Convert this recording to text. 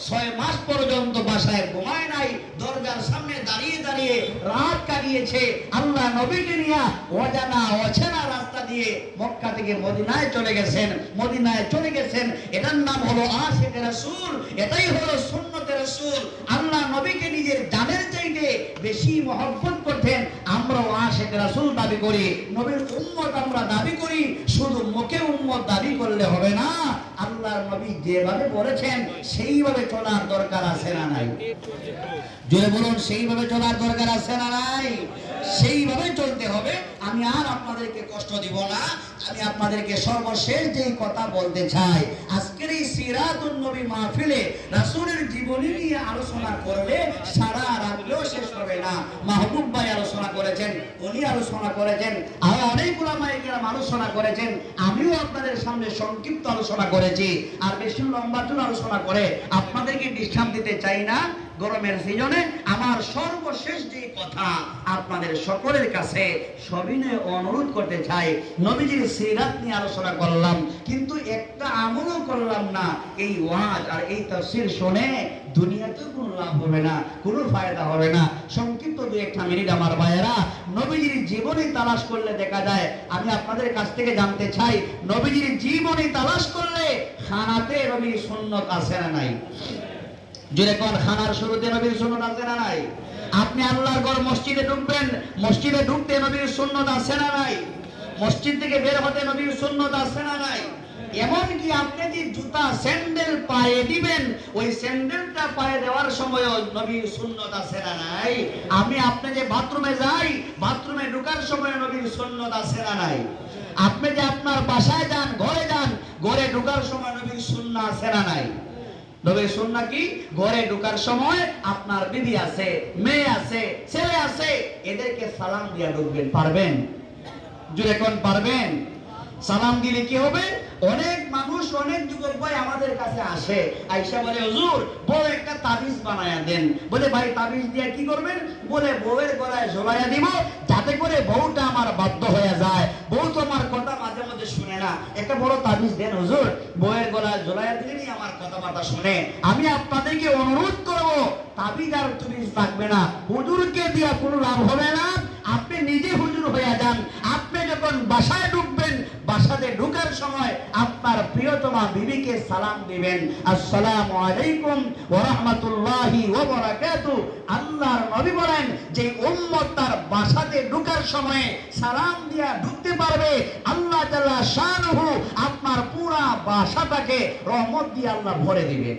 6 মাস পর্যন্ত বাসায় ঘুমায় নাই, দরজার সামনে দাঁড়িয়ে দাঁড়িয়ে রাত কাটিয়েছে। আল্লাহ নবীকে নিয়ে অজানা অচেনা রাস্তা দিয়ে মক্কা থেকে মদিনায় চলে গেছেন। মদিনায় চলে গেছেন, এটার নাম হলো আশিক রাসূল, এটাই হলো সুন্নতে রাসূল। আল্লাহ নবীকে নিজের জানের চাইতে বেশি মহব্বত করতেন। আমরাও আশিক রাসূল দাবি করি, নবীর উম্মত আমরা দাবি করি। শুধু মুখে উম্মত দাবি করলে হবে না, আল্লাহর নবী যেভাবে বলেছেন সেইভাবে চলার দরকার আছে না নাই? জোরে বলুন, সেইভাবে চলার দরকার আছে না নাই? সেইভাবে চলতে হবে। আমি আর আপনাদেরকে কষ্ট দিব না, আমি আপনাদেরকে সর্বশেষ যেই কথা বলতে চাই, আজকের এই সিরাতুন নবী মাহফিলে রাসূলের জীবনী নিয়ে আলোচনা করলে সারা রাতও শেষ হবে না। মাহবুব ভাই আলোচনা করেছেন, উনি আলোচনা করেছেন, আর অনেক উলামায়ে কেরাম আলোচনা করেছেন, আমিও আপনাদের সামনে সংক্ষিপ্ত আলোচনা করেছি। আর বেশি লম্বা চূড় আলোচনা করে আপনাদেরকে ডিস্টার্ব দিতে চাই না। গরমের সিজনে আমার সর্বশেষ যে কথা আপনাদের সকলের কাছে সবিনয়ে অনুরোধ করতে চাই, নবীজির সিরাত নিয়ে আলোচনা করলাম, কিন্তু একটা আমলও করলাম না। এই ওয়াজ আর এই তাফসীর শুনে দুনিয়াতে কোনো লাভ হবে না, কোনো ফায়দা হবে না। সংক্ষিপ্ত 2-1 মিনিট আমার ভাইয়েরা, নবীজির জীবনী তালাশ করলে দেখা যায়, আমি আপনাদের কাছ থেকে জানতে চাই, নবীজির জীবনী তালাশ করলে খানাতে নবীর সুন্নত আছে না নাই? যদি কোন খানার শুরুতে নবীর সুন্নাত আছে না নাই? আপনি আল্লাহর ঘর মসজিদে ঢুকবেন, মসজিদে ঢুকতে নবীর সুন্নাত আছে না নাই? মসজিদ থেকে বের হতে নবীর সুন্নাত আছে না নাই? এমন কি আপনি যে জুতা স্যান্ডেল পায়ে দিবেন, ওই স্যান্ডেলটা পায়ে দেওয়ার সময় নবীর সুন্নাত আছে না নাই? আপনি যে বাথরুমে যাই, বাথরুমে ঢোকার সময় নবীর সুন্নাত আছে না নাই? আপনি যে আপনার বাসায় যান, ঘরে যান, ঘরে ঢোকার সময় নবীর সুন্নাত আছে না নাই? নবীর সুন্নাহ কি? ঘরে ঢোকার সময় আপনার বিবি আছে, মেয়ে আছে, ছেলে আছে, এদেরকে সালাম দিয়ে ঢুকবেন। পারবেন? জোরে কোন পারবেন? সালাম দিলে কি হবে? অনেক মানুষ, অনেক যুবক ভাই আমাদের কাছে আসে, আইসা বলে, হুজুর বড় একটা তাবিজ বানায়া দেন। বলে, ভাই তাবিজ দিয়ে কি করবেন? বলে, বউয়ের গলায় ঝোলাইয়া দিব, যাতে করে বউটা আমার বাধ্য হয়ে যায়। বউ তো আমার কথা মাঝে মাঝে শুনে না, একটা বড় তাবিজ দেন হুজুর, বউয়ের গলায় ঝোলাইয়া দিলেই আমার কথাবার্তা শুনে। আমি আপনাদেরকে অনুরোধ করব, তাবিজ আর তুবিজ থাকবে না, হুজুরকে দিয়া কোনো লাভ হবে না। আপনি নিজে হুজুর হয়ে যান। আপনি যখন বাসায় ঢুকবেন, বাসাতে ঢোকার সময় আপনার প্রিয়তমা বিবিকে সালাম দিবেন, আসসালামু আলাইকুম ওয়া রাহমাতুল্লাহি ওয়া বারাকাতুহু। আল্লাহর নবী বলেন, যে উম্মত তার বাসাতে ঢোকার সময় সালাম দিয়া ঢুকতে পারবে, আল্লাহ তাআলা শানুহু আপনার পুরা বাসাটাকে রহমত দিয়ে আল্লাহ ভরে দিবেন।